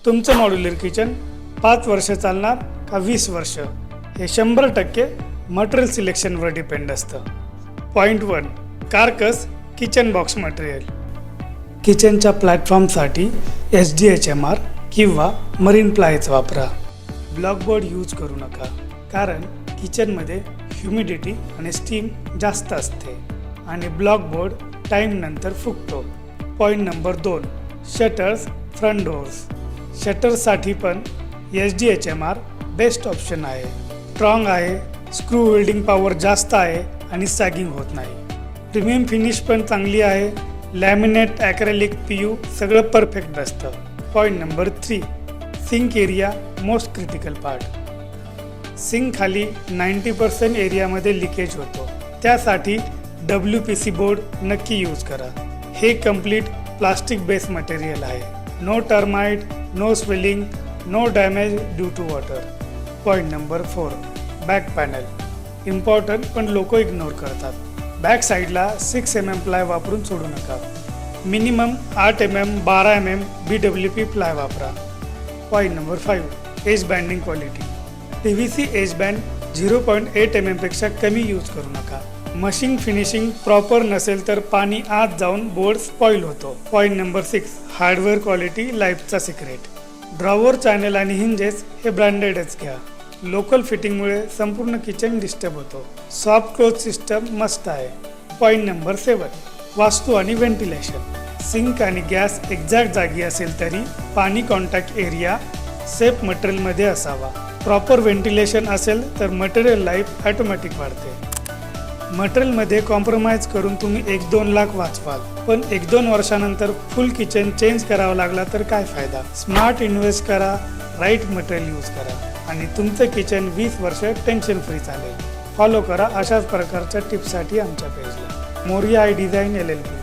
तुमचं modular kitchen 5 वर्ष चालणार का 20 वर्ष हे 100% मटेरियल सिलेक्शनवर डिपेंड असतं. Point 1, carcass kitchen box material. किचनच्या प्लॅटफॉर्मसाठी SDHMR किंवा मरीन प्लायच वापरा. ब्लॉकबोर्ड यूज करू नका, कारण किचनमध्ये ह्युमिडिटी आणि स्टीम जास्त असते आणि ब्लॉकबोर्ड टाईमनंतर फुगतो. Point number 2, shutters front doors. शटर्ससाठी पण SDHMR बेस्ट ऑप्शन आहे. स्ट्रॉंग आहे, स्क्रू वेल्डिंग पॉवर जास्त आहे आणि सॅगिंग होत नाही. प्रीमियम फिनिश पण चांगली आहे. लॅमिनेट, ॲक्रेलिक, PU सगळं परफेक्ट बसतं. Point number 3, sink area most critical part. Sink खाली 90% एरियामध्ये लिकेज होतो. त्यासाठी WPC बोर्ड नक्की यूज करा. हे कम्प्लीट प्लास्टिक बेस मटेरियल आहे. No termite, no swelling, no damage due to water. Point number 4, back panel. Important पण लोक इग्नोर करतात. बॅक साईडला 6 mm प्लाय वापरून सोडू नका. Minimum 8 mm, 12 mm BWP ply वापरा. Point number 5, edge banding quality. PVC edge band 0.8 mm पेक्षा कमी यूज करू नका. मशीन फिनिशिंग प्रॉपर नसेल तर पाणी आत जाऊन बोर्ड स्पॉईल होतो. पॉईंट नंबर 6, हार्डवेअर क्वालिटी लाईफचा सिक्रेट. ड्रॉवर, चॅनल आणि हिंजेस हे ब्रँडेडच घ्या. लोकल फिटिंगमुळे संपूर्ण किचन डिस्टर्ब होतो. सॉफ्ट क्लोज सिस्टम मस्त आहे. पॉईंट नंबर 7, वास्तू आणि व्हेंटिलेशन. सिंक आणि गॅस एक्झॅक्ट जागी असेल तरी पाणी कॉन्टॅक्ट एरिया सेफ मटेरियलमध्ये असावा. प्रॉपर व्हेंटिलेशन असेल तर मटेरियल लाईफ ऑटोमॅटिक वाढते. मटेरियलमध्ये कॉम्प्रोमाइज करून तुम्ही 1-2 लाख वाचवाल, पण 1-2 वर्षानंतर फुल किचन चेंज करावं लागला तर काय फायदा. स्मार्ट इन्व्हेस्ट करा, राईट मटेरियल यूज करा आणि तुमचं किचन 20 वर्ष टेन्शन फ्री चालेल. फॉलो करा अशाच प्रकारच्या टिप्ससाठी आमच्या पेजला. Moriya design LLP.